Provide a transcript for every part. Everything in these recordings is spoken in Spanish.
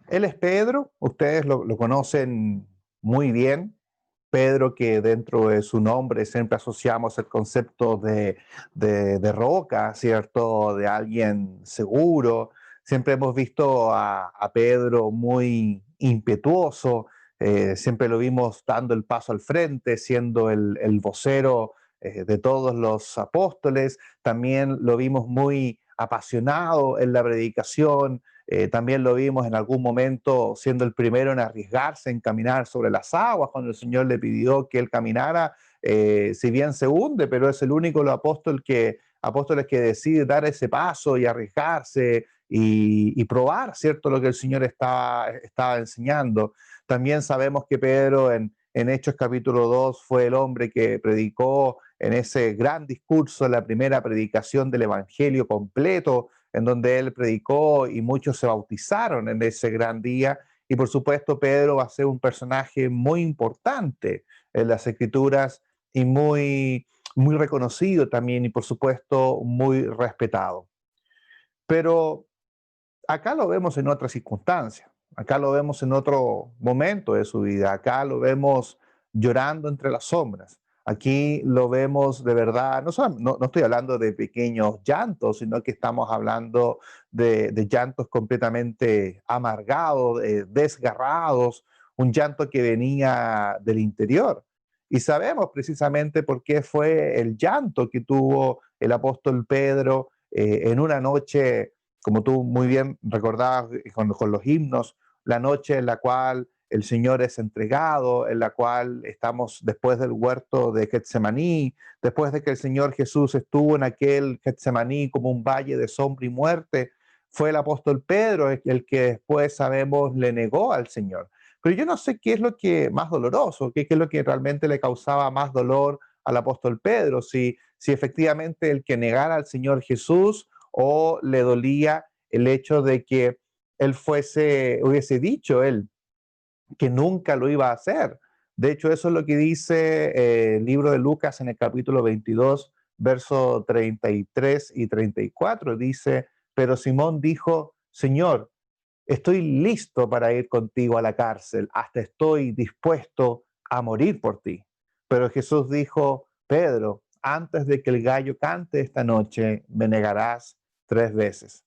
Él es Pedro, ustedes lo conocen muy bien. Pedro, que dentro de su nombre siempre asociamos el concepto de roca, ¿cierto? De alguien seguro. Siempre hemos visto a Pedro muy impetuoso, siempre lo vimos dando el paso al frente, siendo el vocero de todos los apóstoles. También lo vimos muy apasionado en la predicación, también lo vimos en algún momento siendo el primero en arriesgarse, en caminar sobre las aguas, cuando el Señor le pidió que él caminara, si bien se hunde, pero es el único apóstoles que decide dar ese paso y arriesgarse y probar, ¿cierto?, lo que el Señor estaba enseñando. También sabemos que Pedro en Hechos capítulo 2 fue el hombre que predicó en ese gran discurso, la primera predicación del Evangelio completo, en donde él predicó y muchos se bautizaron en ese gran día. Y por supuesto, Pedro va a ser un personaje muy importante en las Escrituras y muy reconocido también y por supuesto muy respetado. Pero acá lo vemos en otra circunstancia, acá lo vemos en otro momento de su vida, acá lo vemos llorando entre las sombras. Aquí lo vemos de verdad, no estoy hablando de pequeños llantos, sino que estamos hablando de llantos completamente amargados, desgarrados, un llanto que venía del interior. Y sabemos precisamente por qué fue el llanto que tuvo el apóstol Pedro en una noche, como tú muy bien recordabas con los himnos, la noche en la cual el Señor es entregado, en la cual estamos después del huerto de Getsemaní, después de que el Señor Jesús estuvo en aquel Getsemaní como un valle de sombra y muerte, fue el apóstol Pedro el que después sabemos le negó al Señor. Pero yo no sé qué es lo que más doloroso, qué es lo que realmente le causaba más dolor al apóstol Pedro, si efectivamente el que negara al Señor Jesús o le dolía el hecho de que él hubiese dicho él que nunca lo iba a hacer. De hecho, eso es lo que dice el libro de Lucas en el capítulo 22, versos 33 y 34. Dice, pero Simón dijo, Señor, estoy listo para ir contigo a la cárcel, hasta estoy dispuesto a morir por ti. Pero Jesús dijo, Pedro, antes de que el gallo cante esta noche, me negarás 3 veces.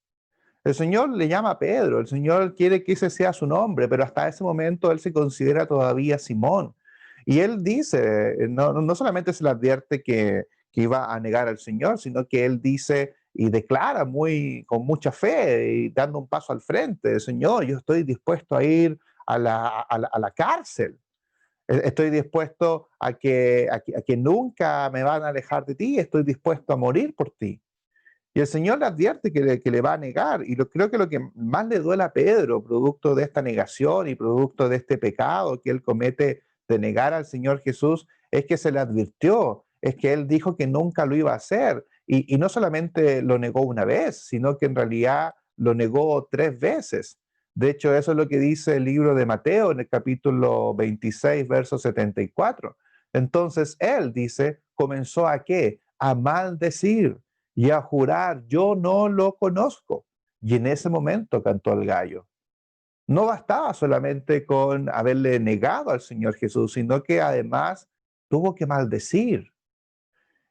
El Señor le llama a Pedro, el Señor quiere que ese sea su nombre, pero hasta ese momento él se considera todavía Simón. Y él dice, no solamente se le advierte que iba a negar al Señor, sino que él dice y declara con mucha fe y dando un paso al frente, Señor, yo estoy dispuesto a ir a la cárcel, estoy dispuesto a que nunca me van a alejar de ti, estoy dispuesto a morir por ti. Y el Señor le advierte que le va a negar. Y creo que lo que más le duele a Pedro, producto de esta negación y producto de este pecado que él comete de negar al Señor Jesús, es que se le advirtió, es que él dijo que nunca lo iba a hacer. Y no solamente lo negó una vez, sino que en realidad lo negó 3 veces. De hecho, eso es lo que dice el libro de Mateo en el capítulo 26, verso 74. Entonces él dice, comenzó a qué? A maldecir y a jurar, yo no lo conozco. Y en ese momento cantó el gallo. No bastaba solamente con haberle negado al Señor Jesús, sino que además tuvo que maldecir.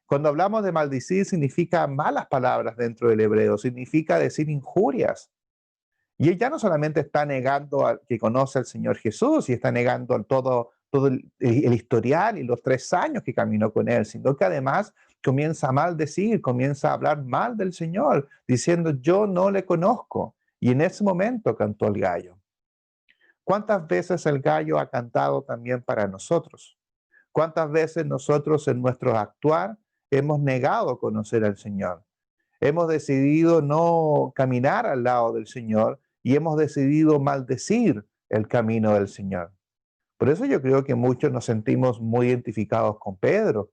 Cuando hablamos de maldecir significa malas palabras dentro del hebreo, significa decir injurias. Y él ya no solamente está negando al que conoce al Señor Jesús y está negando todo el historial y los 3 años que caminó con él, sino que además comienza a maldecir, comienza a hablar mal del Señor, diciendo, yo no le conozco. Y en ese momento cantó el gallo. ¿Cuántas veces el gallo ha cantado también para nosotros? ¿Cuántas veces nosotros en nuestro actuar hemos negado conocer al Señor? Hemos decidido no caminar al lado del Señor y hemos decidido maldecir el camino del Señor. Por eso yo creo que muchos nos sentimos muy identificados con Pedro.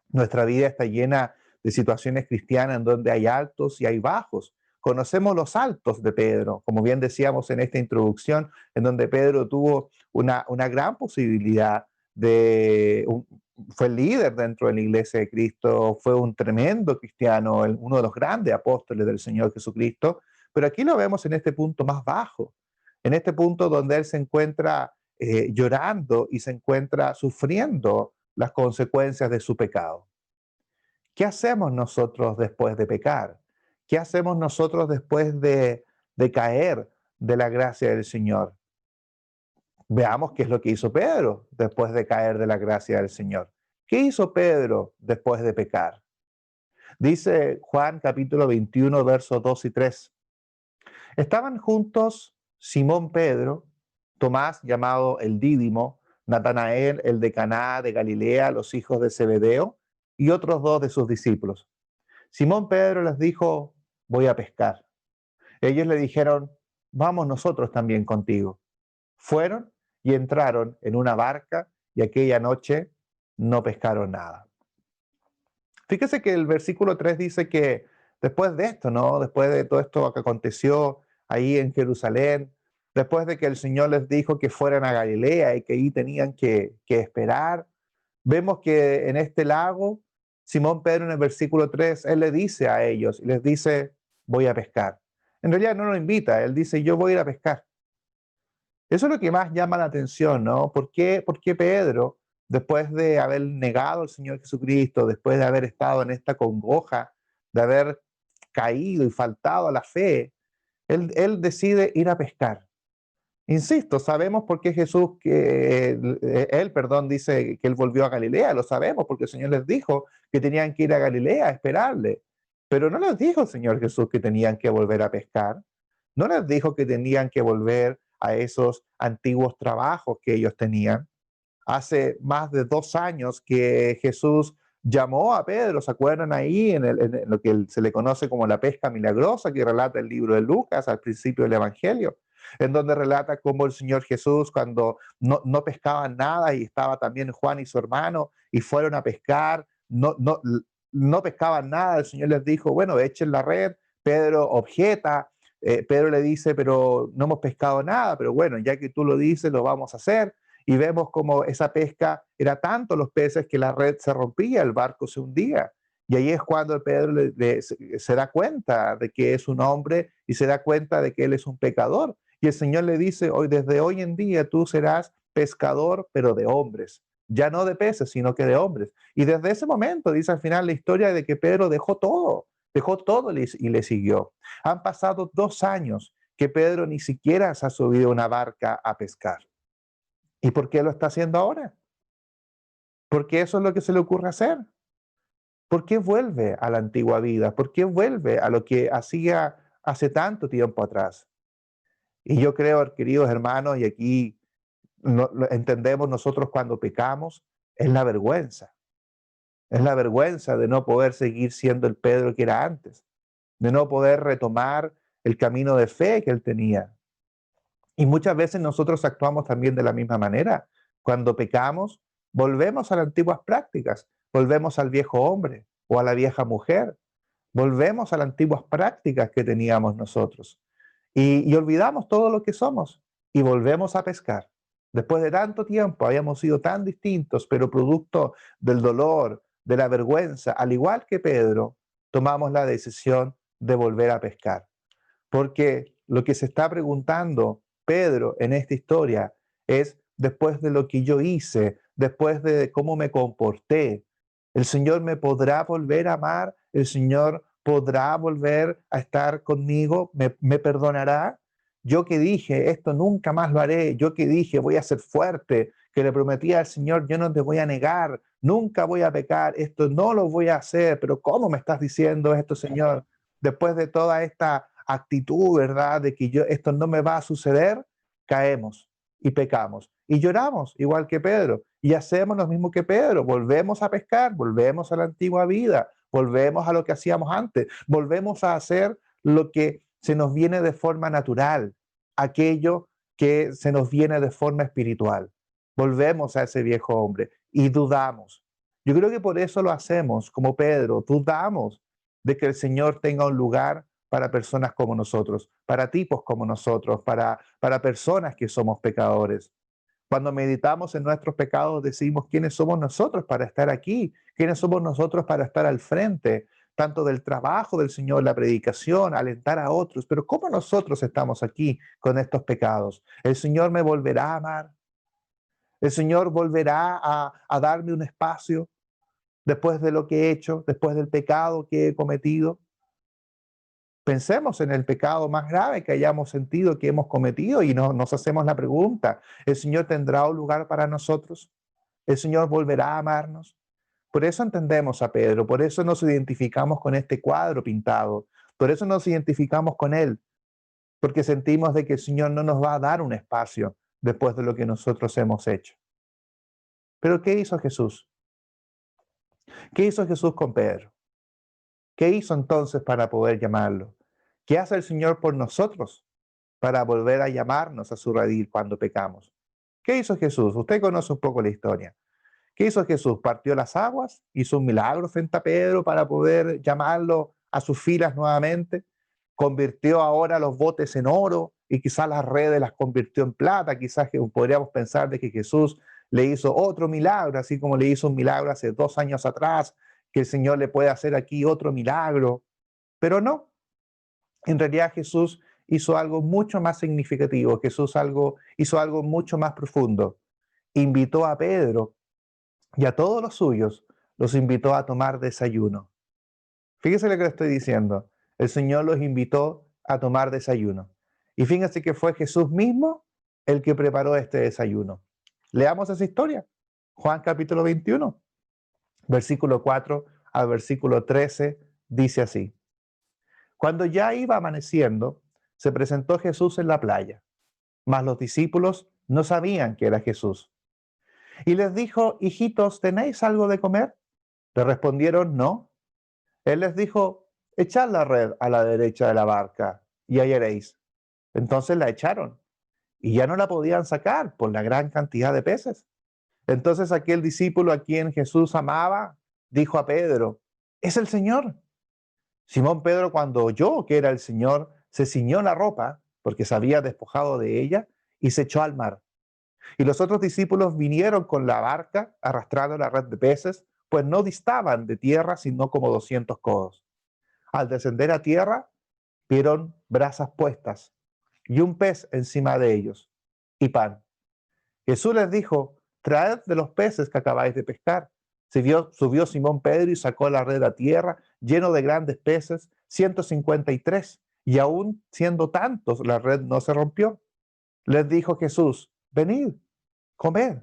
Nuestra vida está llena de situaciones cristianas en donde hay altos y hay bajos. Conocemos los altos de Pedro, como bien decíamos en esta introducción, en donde Pedro tuvo una gran posibilidad fue líder dentro de la iglesia de Cristo, fue un tremendo cristiano, uno de los grandes apóstoles del Señor Jesucristo, pero aquí lo vemos en este punto más bajo, en este punto donde él se encuentra llorando y se encuentra sufriendo las consecuencias de su pecado. ¿Qué hacemos nosotros después de pecar? ¿Qué hacemos nosotros después de caer de la gracia del Señor? Veamos qué es lo que hizo Pedro después de caer de la gracia del Señor. ¿Qué hizo Pedro después de pecar? Dice Juan capítulo 21, versos 2 y 3. Estaban juntos Simón Pedro, Tomás llamado el Dídimo, Natanael el de Caná de Galilea, los hijos de Zebedeo, y otros dos de sus discípulos. Simón Pedro les dijo, voy a pescar. Ellos le dijeron, vamos nosotros también contigo. Fueron y entraron en una barca y aquella noche no pescaron nada. Fíjese que el versículo 3 dice que después de esto, ¿no? Después de todo esto que aconteció ahí en Jerusalén, después de que el Señor les dijo que fueran a Galilea y que ahí tenían que esperar, vemos que en este lago, Simón Pedro en el versículo 3, él le dice a ellos, les dice, voy a pescar. En realidad no lo invita, él dice, yo voy a ir a pescar. Eso es lo que más llama la atención, ¿no? Por qué Pedro, después de haber negado al Señor Jesucristo, después de haber estado en esta congoja, de haber caído y faltado a la fe, él decide ir a pescar? Insisto, sabemos por qué Jesús, perdón, dice que él volvió a Galilea, lo sabemos porque el Señor les dijo que tenían que ir a Galilea a esperarle, pero no les dijo el Señor Jesús que tenían que volver a pescar, no les dijo que tenían que volver a esos antiguos trabajos que ellos tenían. Hace más de 2 años que Jesús llamó a Pedro, ¿se acuerdan ahí en lo que se le conoce como la pesca milagrosa que relata el libro de Lucas al principio del Evangelio? En donde relata cómo el Señor Jesús, cuando no pescaban nada, y estaba también Juan y su hermano, y fueron a pescar, no pescaban nada, el Señor les dijo, bueno, echen la red. Pedro objeta, Pedro le dice, pero no hemos pescado nada, pero bueno, ya que tú lo dices, lo vamos a hacer. Y vemos como esa pesca era tanto los peces que la red se rompía, el barco se hundía. Y ahí es cuando Pedro se da cuenta de que es un hombre y se da cuenta de que él es un pecador. Y el Señor le dice, hoy, desde hoy en día tú serás pescador, pero de hombres. Ya no de peces, sino que de hombres. Y desde ese momento, dice al final la historia de que Pedro dejó todo y le siguió. Han pasado 2 años que Pedro ni siquiera se ha subido a una barca a pescar. ¿Y por qué lo está haciendo ahora? Porque eso es lo que se le ocurre hacer. ¿Por qué vuelve a la antigua vida? ¿Por qué vuelve a lo que hacía hace tanto tiempo atrás? Y yo creo, queridos hermanos, y aquí lo entendemos nosotros cuando pecamos, es la vergüenza. Es la vergüenza de no poder seguir siendo el Pedro que era antes, de no poder retomar el camino de fe que él tenía. Y muchas veces nosotros actuamos también de la misma manera. Cuando pecamos, volvemos a las antiguas prácticas, volvemos al viejo hombre o a la vieja mujer, volvemos a las antiguas prácticas que teníamos nosotros y olvidamos todo lo que somos y volvemos a pescar. Después de tanto tiempo habíamos sido tan distintos, pero producto del dolor, de la vergüenza, al igual que Pedro, tomamos la decisión de volver a pescar. Porque lo que se está preguntando Pedro en esta historia es, después de lo que yo hice, después de cómo me comporté, ¿el Señor me podrá volver a amar? ¿El Señor podrá volver a estar conmigo? ¿Me perdonará? Yo que dije, esto nunca más lo haré. Yo que dije, voy a ser fuerte, que le prometí al Señor, yo no te voy a negar, nunca voy a pecar, esto no lo voy a hacer. Pero ¿cómo me estás diciendo esto, Señor? Después de toda esta actitud, ¿verdad? De que esto no me va a suceder, caemos y pecamos y lloramos, igual que Pedro, y hacemos lo mismo que Pedro, volvemos a pescar, volvemos a la antigua vida, volvemos a lo que hacíamos antes, volvemos a hacer lo que se nos viene de forma natural, aquello que se nos viene de forma espiritual. Volvemos a ese viejo hombre y dudamos. Yo creo que por eso lo hacemos como Pedro, dudamos de que el Señor tenga un lugar para personas como nosotros, para tipos como nosotros, para personas que somos pecadores. Cuando meditamos en nuestros pecados decimos quiénes somos nosotros para estar aquí, quiénes somos nosotros para estar al frente. tanto del trabajo del Señor, la predicación, alentar a otros, pero ¿cómo nosotros estamos aquí con estos pecados? ¿El Señor me volverá a amar? ¿El Señor volverá a darme un espacio después de lo que he hecho, después del pecado que he cometido? Pensemos en el pecado más grave que hayamos sentido, que hemos cometido, y nos hacemos la pregunta, ¿el Señor tendrá un lugar para nosotros? ¿El Señor volverá a amarnos? Por eso entendemos a Pedro, por eso nos identificamos con este cuadro pintado, por eso nos identificamos con él, porque sentimos de que el Señor no nos va a dar un espacio después de lo que nosotros hemos hecho. Pero ¿qué hizo Jesús? ¿Qué hizo Jesús con Pedro? ¿Qué hizo entonces para poder llamarlo? ¿Qué hace el Señor por nosotros para volver a llamarnos a su redil cuando pecamos? ¿Qué hizo Jesús? Usted conoce un poco la historia. ¿Qué hizo Jesús? Partió las aguas, hizo un milagro frente a Pedro para poder llamarlo a sus filas nuevamente, convirtió ahora los botes en oro y quizás las redes las convirtió en plata, quizás que podríamos pensar de que Jesús le hizo otro milagro, así como le hizo un milagro hace 2 años atrás, que el Señor le puede hacer aquí otro milagro, pero no, en realidad Jesús hizo algo mucho más significativo, hizo algo mucho más profundo, invitó a Pedro y a todos los suyos los invitó a tomar desayuno. Fíjese lo que le estoy diciendo. El Señor los invitó a tomar desayuno. Y fíjense que fue Jesús mismo el que preparó este desayuno. Leamos esa historia. Juan capítulo 21, versículo 4 al versículo 13, dice así. Cuando ya iba amaneciendo, se presentó Jesús en la playa, mas los discípulos no sabían que era Jesús. Y les dijo, hijitos, ¿tenéis algo de comer? Le respondieron, no. Él les dijo, echad la red a la derecha de la barca y hallaréis. Entonces la echaron y ya no la podían sacar por la gran cantidad de peces. Entonces aquel discípulo a quien Jesús amaba dijo a Pedro, es el Señor. Simón Pedro, cuando oyó que era el Señor, se ciñó la ropa porque se había despojado de ella y se echó al mar. Y los otros discípulos vinieron con la barca arrastrando la red de peces, pues no distaban de tierra sino como 200 codos. Al descender a tierra, vieron brasas puestas y un pez encima de ellos y pan. Jesús les dijo, traed de los peces que acabáis de pescar. Subió Simón Pedro y sacó la red a tierra, lleno de grandes peces, 153, y aún siendo tantos, la red no se rompió. Les dijo Jesús, venid, comed.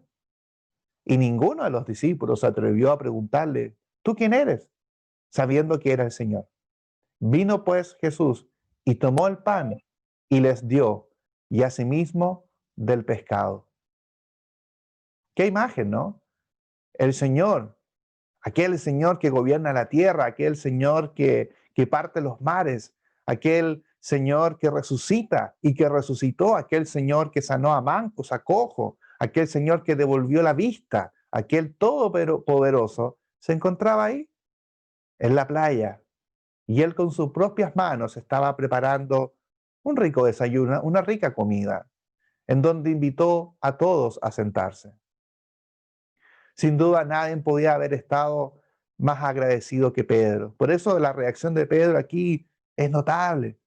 Y ninguno de los discípulos se atrevió a preguntarle, ¿tú quién eres? Sabiendo que era el Señor. Vino pues Jesús y tomó el pan y les dio, y asimismo del pescado. Qué imagen, ¿no? El Señor, aquel Señor que gobierna la tierra, aquel Señor que parte los mares, aquel Señor que resucita y que resucitó, aquel Señor que sanó a mancos, a cojo, aquel Señor que devolvió la vista, aquel todopoderoso, se encontraba ahí, en la playa, y él con sus propias manos estaba preparando un rico desayuno, una rica comida, en donde invitó a todos a sentarse. Sin duda nadie podía haber estado más agradecido que Pedro. Por eso la reacción de Pedro aquí es notable.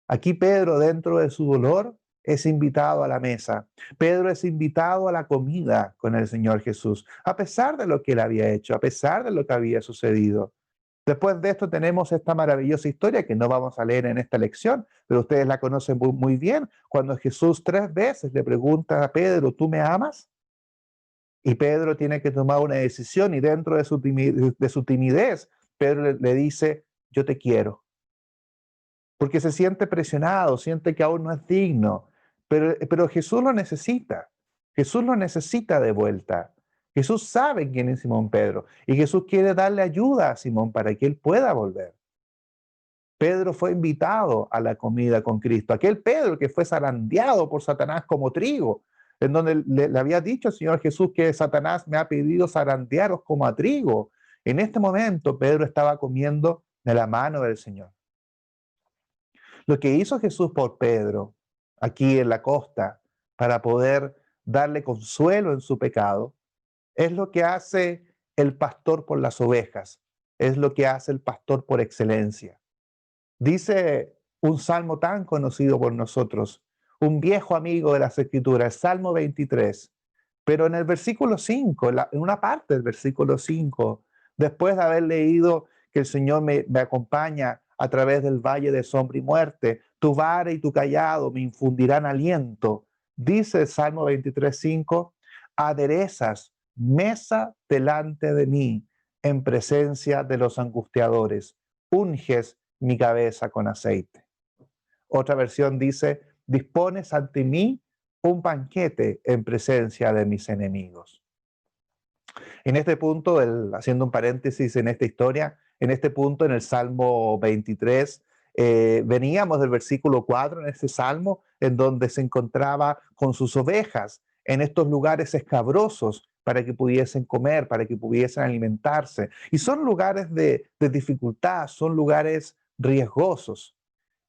Aquí Pedro, dentro de su dolor, es invitado a la mesa. Pedro es invitado a la comida con el Señor Jesús, a pesar de lo que él había hecho, a pesar de lo que había sucedido. Después de esto tenemos esta maravillosa historia que no vamos a leer en esta lección, pero ustedes la conocen muy bien, cuando Jesús 3 veces le pregunta a Pedro, ¿tú me amas? Y Pedro tiene que tomar una decisión y dentro de su timidez, Pedro le dice, yo te quiero, porque se siente presionado, siente que aún no es digno, pero Jesús lo necesita de vuelta. Jesús sabe quién es Simón Pedro y Jesús quiere darle ayuda a Simón para que él pueda volver. Pedro fue invitado a la comida con Cristo. Aquel Pedro que fue zarandeado por Satanás como trigo, en donde le había dicho al Señor Jesús que Satanás me ha pedido zarandearos como a trigo. En este momento Pedro estaba comiendo de la mano del Señor. Lo que hizo Jesús por Pedro aquí en la costa para poder darle consuelo en su pecado es lo que hace el pastor por las ovejas. es lo que hace el pastor por excelencia. Dice un salmo tan conocido por nosotros, un viejo amigo de las Escrituras, Salmo 23, pero en el versículo 5, en una parte del versículo 5, después de haber leído que el Señor me acompaña a través del valle de sombra y muerte, tu vara y tu callado me infundirán aliento, dice el Salmo 23, 5, aderezas mesa delante de mí en presencia de los angustiadores, unges mi cabeza con aceite. Otra versión dice, dispones ante mí un banquete en presencia de mis enemigos. En este punto, haciendo un paréntesis en esta historia, en este punto, en el Salmo 23, veníamos del versículo 4 en este salmo, en donde se encontraba con sus ovejas en estos lugares escabrosos para que pudiesen comer, para que pudiesen alimentarse. Y son lugares de dificultad, son lugares riesgosos.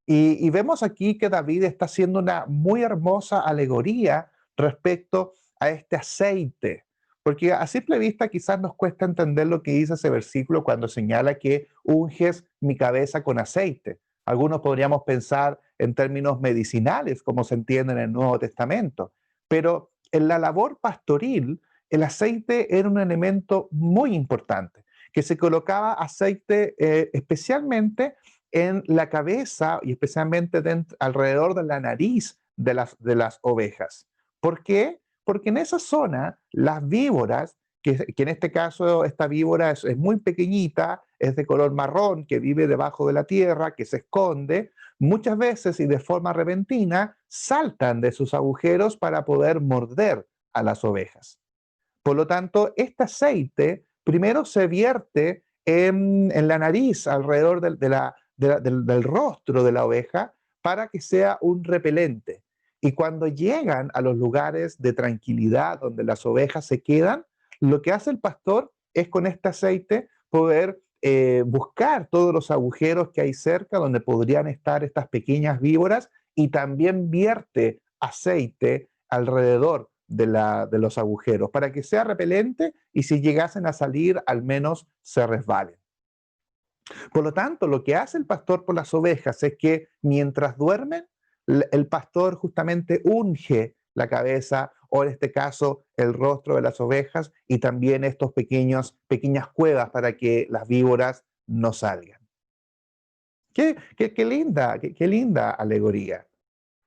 Y vemos aquí que David está haciendo una muy hermosa alegoría respecto a este aceite, porque a simple vista quizás nos cuesta entender lo que dice ese versículo cuando señala que unges mi cabeza con aceite. Algunos podríamos pensar en términos medicinales, como se entiende en el Nuevo Testamento, pero en la labor pastoril, el aceite era un elemento muy importante, que se colocaba aceite especialmente en la cabeza y especialmente alrededor de la nariz de las ovejas. ¿Por qué? Porque en esa zona las víboras, que en este caso esta víbora es muy pequeñita, es de color marrón, que vive debajo de la tierra, que se esconde, muchas veces y de forma repentina saltan de sus agujeros para poder morder a las ovejas. Por lo tanto, este aceite primero se vierte en la nariz, alrededor del rostro de la oveja, para que sea un repelente. Y cuando llegan a los lugares de tranquilidad donde las ovejas se quedan, lo que hace el pastor es con este aceite poder buscar todos los agujeros que hay cerca donde podrían estar estas pequeñas víboras y también vierte aceite alrededor de los agujeros para que sea repelente y si llegasen a salir al menos se resbalen. Por lo tanto, lo que hace el pastor por las ovejas es que mientras duermen, el pastor justamente unge la cabeza o en este caso el rostro de las ovejas y también estos pequeñas cuevas para que las víboras no salgan. Qué linda alegoría.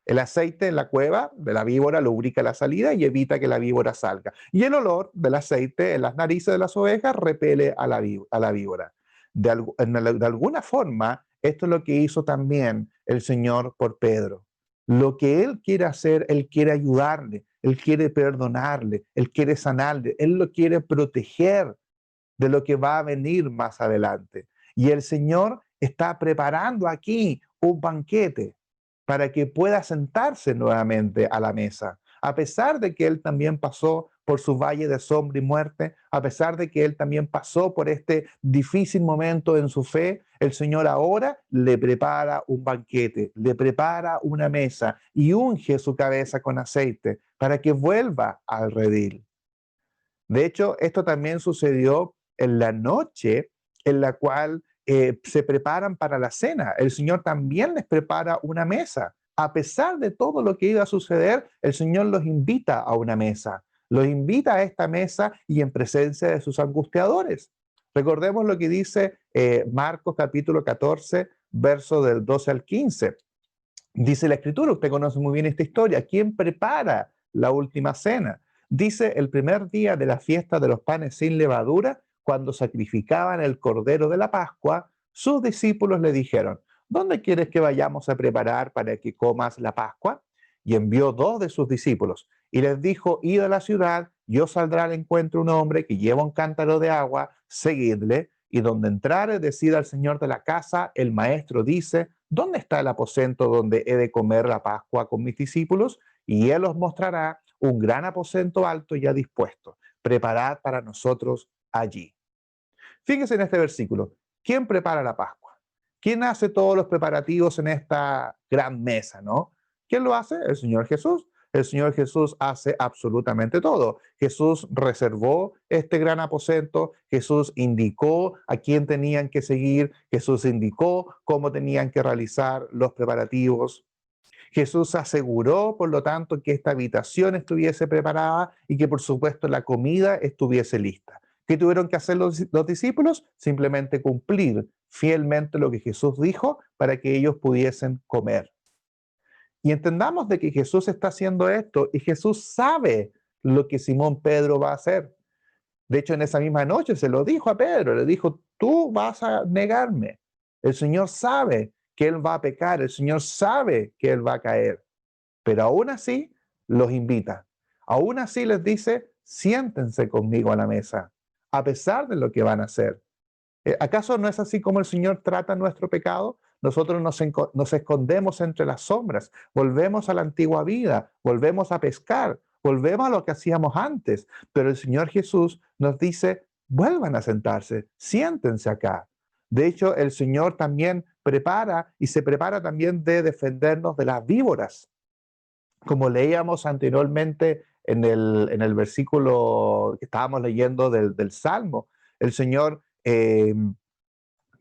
El aceite en la cueva de la víbora lubrica la salida y evita que la víbora salga. Y el olor del aceite en las narices de las ovejas repele a la víbora. De alguna forma, esto es lo que hizo también el Señor por Pedro. Lo que Él quiere hacer, Él quiere ayudarle, Él quiere perdonarle, Él quiere sanarle, Él lo quiere proteger de lo que va a venir más adelante. Y el Señor está preparando aquí un banquete para que pueda sentarse nuevamente a la mesa. A pesar de que Él también pasó por su valle de sombra y muerte, a pesar de que Él también pasó por este difícil momento en su fe, el Señor ahora le prepara un banquete, le prepara una mesa y unge su cabeza con aceite para que vuelva al redil. De hecho, esto también sucedió en la noche en la cual se preparan para la cena. El Señor también les prepara una mesa. A pesar de todo lo que iba a suceder, el Señor los invita a una mesa. Los invita a esta mesa y en presencia de sus angustiadores. Recordemos lo que dice Marcos capítulo 14, verso del 12 al 15. Dice la Escritura, usted conoce muy bien esta historia, ¿quién prepara la última cena? Dice el primer día de la fiesta de los panes sin levadura, cuando sacrificaban el cordero de la Pascua, sus discípulos le dijeron, ¿dónde quieres que vayamos a preparar para que comas la Pascua? Y envió dos de sus discípulos y les dijo, id a la ciudad, yo saldrá al encuentro un hombre que lleva un cántaro de agua, seguidle, y donde entrare, decida al señor de la casa, el maestro dice, ¿dónde está el aposento donde he de comer la Pascua con mis discípulos? Y él os mostrará un gran aposento alto ya dispuesto. Preparad para nosotros allí. Fíjense en este versículo. ¿Quién prepara la Pascua? ¿Quién hace todos los preparativos en esta gran mesa, no? ¿Quién lo hace? El Señor Jesús. el Señor Jesús hace absolutamente todo. Jesús reservó este gran aposento, Jesús indicó a quién tenían que seguir, Jesús indicó cómo tenían que realizar los preparativos. Jesús aseguró, por lo tanto, que esta habitación estuviese preparada y que, por supuesto, la comida estuviese lista. ¿Qué tuvieron que hacer los discípulos? Simplemente cumplir fielmente lo que Jesús dijo para que ellos pudiesen comer. Y entendamos de que Jesús está haciendo esto y Jesús sabe lo que Simón Pedro va a hacer. De hecho, en esa misma noche se lo dijo a Pedro, le dijo, tú vas a negarme. El Señor sabe que él va a pecar, el Señor sabe que él va a caer, pero aún así los invita. Aún así les dice, siéntense conmigo a la mesa, a pesar de lo que van a hacer. ¿Acaso no es así como el Señor trata nuestro pecado? Nosotros nos escondemos entre las sombras, volvemos a la antigua vida, volvemos a pescar, volvemos a lo que hacíamos antes, pero el Señor Jesús nos dice, vuelvan a sentarse, siéntense acá. De hecho, el Señor también prepara y se prepara también de defendernos de las víboras. Como leíamos anteriormente en el versículo que estábamos leyendo del Salmo, el Señor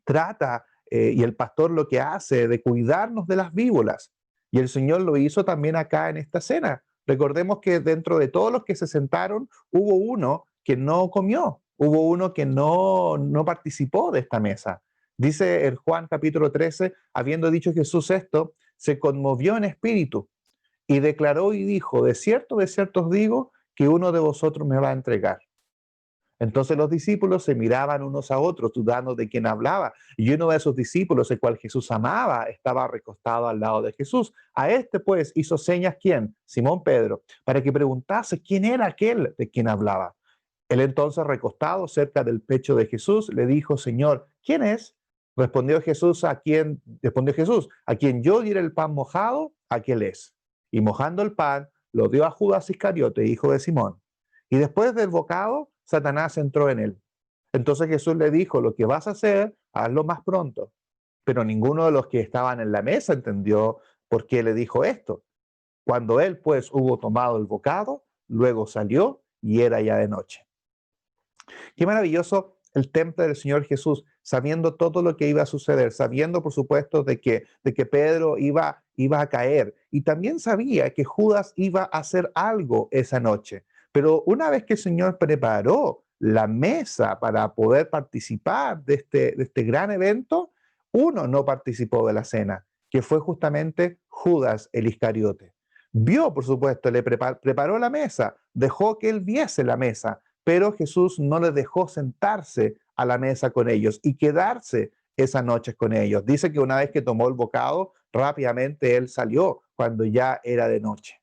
trata y el pastor lo que hace de cuidarnos de las víboras. Y el Señor lo hizo también acá en esta cena. Recordemos que dentro de todos los que se sentaron, hubo uno que no comió, hubo uno que no participó de esta mesa. Dice el Juan capítulo 13, habiendo dicho Jesús esto, se conmovió en espíritu y declaró y dijo, de cierto os digo, que uno de vosotros me va a entregar. Entonces los discípulos se miraban unos a otros, dudando de quién hablaba. Y uno de esos discípulos, el cual Jesús amaba, estaba recostado al lado de Jesús. A este, pues, hizo señas, ¿quién? Simón Pedro, para que preguntase quién era aquel de quien hablaba. Él entonces, recostado cerca del pecho de Jesús, le dijo, Señor, ¿quién es? Respondió Jesús, a quien yo diera el pan mojado, aquel es. Y mojando el pan, lo dio a Judas Iscariote, hijo de Simón. Y después del bocado, Satanás entró en él. Entonces Jesús le dijo, lo que vas a hacer, hazlo más pronto. Pero ninguno de los que estaban en la mesa entendió por qué le dijo esto. Cuando él pues hubo tomado el bocado, luego salió y era ya de noche. Qué maravilloso el temple del Señor Jesús, sabiendo todo lo que iba a suceder, sabiendo por supuesto de que Pedro iba a caer y también sabía que Judas iba a hacer algo esa noche. Pero una vez que el Señor preparó la mesa para poder participar de este gran evento, uno no participó de la cena, que fue justamente Judas el Iscariote. Vio, por supuesto, preparó la mesa, dejó que él viese la mesa, pero Jesús no les dejó sentarse a la mesa con ellos y quedarse esa noche con ellos. Dice que una vez que tomó el bocado, rápidamente él salió cuando ya era de noche.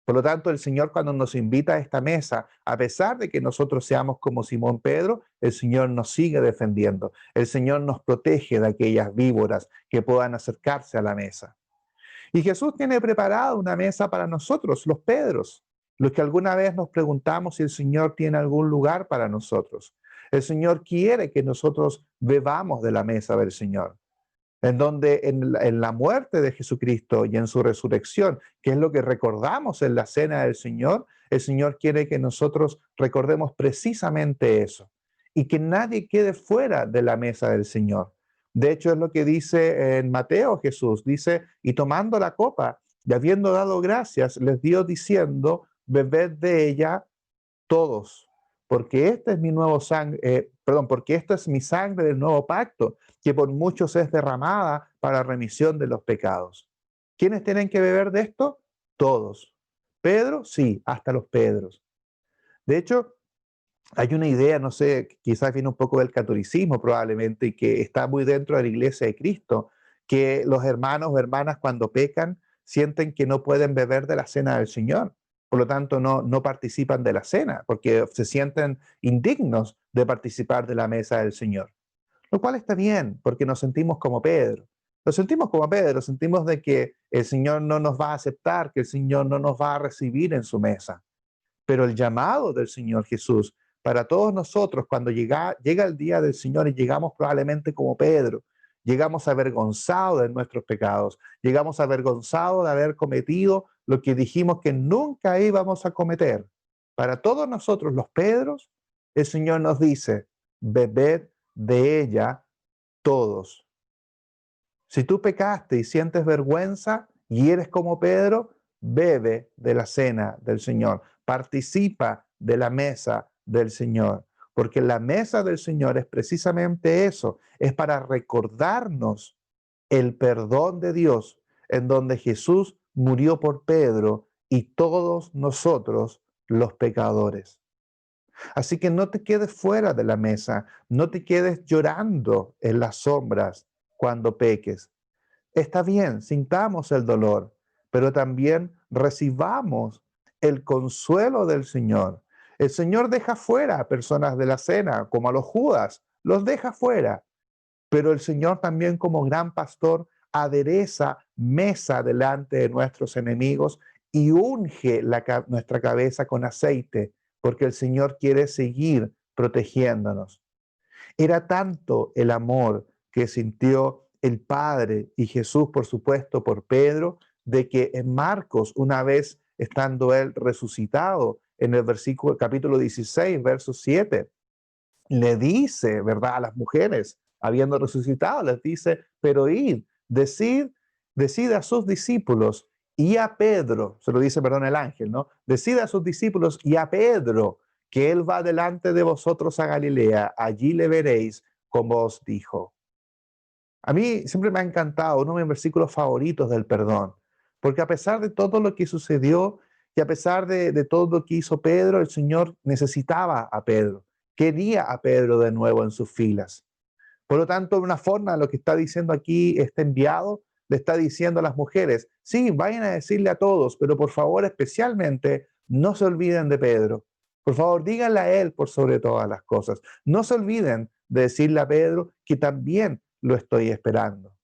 Por lo tanto, el Señor cuando nos invita a esta mesa, a pesar de que nosotros seamos como Simón Pedro, el Señor nos sigue defendiendo. El Señor nos protege de aquellas víboras que puedan acercarse a la mesa. Y Jesús tiene preparada una mesa para nosotros, los Pedros, los que alguna vez nos preguntamos si el Señor tiene algún lugar para nosotros. El Señor quiere que nosotros bebamos de la mesa del Señor, en donde en la muerte de Jesucristo y en su resurrección, que es lo que recordamos en la cena del Señor, el Señor quiere que nosotros recordemos precisamente eso y que nadie quede fuera de la mesa del Señor. De hecho, es lo que dice en Mateo Jesús, dice, y tomando la copa y habiendo dado gracias, les dio diciendo, bebed de ella todos, porque esta es mi nuevo sangre, porque esta es mi sangre del nuevo pacto, que por muchos es derramada para remisión de los pecados. ¿Quiénes tienen que beber de esto? Todos. Pedro, sí, hasta los Pedros. De hecho, hay una idea, no sé, quizás viene un poco del catolicismo probablemente, y que está muy dentro de la iglesia de Cristo, que los hermanos o hermanas cuando pecan sienten que no pueden beber de la cena del Señor. Por lo tanto, no participan de la cena, porque se sienten indignos de participar de la mesa del Señor. Lo cual está bien, porque nos sentimos como Pedro. Nos sentimos como Pedro, sentimos de que el Señor no nos va a aceptar, que el Señor no nos va a recibir en su mesa. Pero el llamado del Señor Jesús para todos nosotros, cuando llega el día del Señor y llegamos probablemente como Pedro, llegamos avergonzados de nuestros pecados, llegamos avergonzados de haber cometido lo que dijimos que nunca íbamos a cometer. Para todos nosotros los Pedros, el Señor nos dice, bebed de ella todos. Si tú pecaste y sientes vergüenza y eres como Pedro, bebe de la cena del Señor, participa de la mesa del Señor, porque la mesa del Señor es precisamente eso, es para recordarnos el perdón de Dios, en donde Jesús murió por Pedro y todos nosotros los pecadores. Así que no te quedes fuera de la mesa, no te quedes llorando en las sombras cuando peques. Está bien, sintamos el dolor, pero también recibamos el consuelo del Señor. El Señor deja fuera a personas de la cena, como a los Judas, los deja fuera, pero el Señor también como gran pastor adereza mesa delante de nuestros enemigos y unge nuestra cabeza con aceite, porque el Señor quiere seguir protegiéndonos. Era tanto el amor que sintió el Padre y Jesús, por supuesto, por Pedro, de que en Marcos, una vez estando él resucitado, en el versículo, capítulo 16, verso 7, le dice, ¿verdad?, a las mujeres, habiendo resucitado, les dice, pero id, decid a sus discípulos y a Pedro, se lo dice, perdón, el ángel, ¿no? Decid a sus discípulos y a Pedro que él va delante de vosotros a Galilea, allí le veréis como os dijo. A mí siempre me ha encantado, uno de mis versículos favoritos del perdón, porque a pesar de todo lo que sucedió y a pesar de todo lo que hizo Pedro, el Señor necesitaba a Pedro, quería a Pedro de nuevo en sus filas. Por lo tanto, de una forma, lo que está diciendo aquí este enviado, le está diciendo a las mujeres, sí, vayan a decirle a todos, pero por favor, especialmente, no se olviden de Pedro. Por favor, díganle a él por sobre todas las cosas. No se olviden de decirle a Pedro que también lo estoy esperando.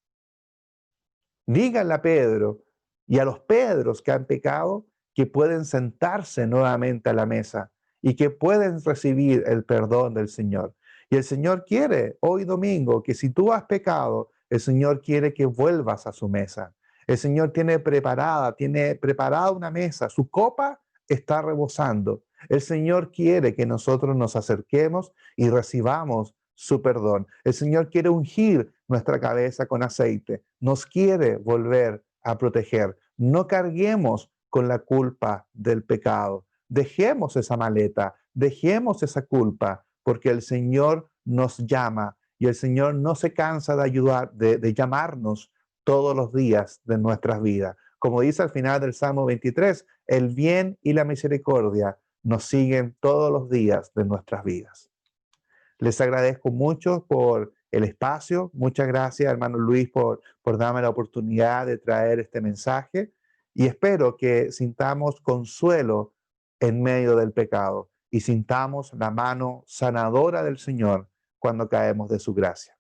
Díganle a Pedro y a los Pedros que han pecado que pueden sentarse nuevamente a la mesa y que pueden recibir el perdón del Señor. Y el Señor quiere hoy domingo que si tú has pecado, el Señor quiere que vuelvas a su mesa. El Señor tiene preparada una mesa, su copa está rebosando. El Señor quiere que nosotros nos acerquemos y recibamos su perdón. El Señor quiere ungir nuestra cabeza con aceite, nos quiere volver a proteger. No carguemos con la culpa del pecado. Dejemos esa maleta, dejemos esa culpa, porque el Señor nos llama y el Señor no se cansa de ayudar, de llamarnos todos los días de nuestras vidas. Como dice al final del Salmo 23, el bien y la misericordia nos siguen todos los días de nuestras vidas. Les agradezco mucho por el espacio. Muchas gracias, hermano Luis, por darme la oportunidad de traer este mensaje y espero que sintamos consuelo en medio del pecado y sintamos la mano sanadora del Señor cuando caemos de su gracia.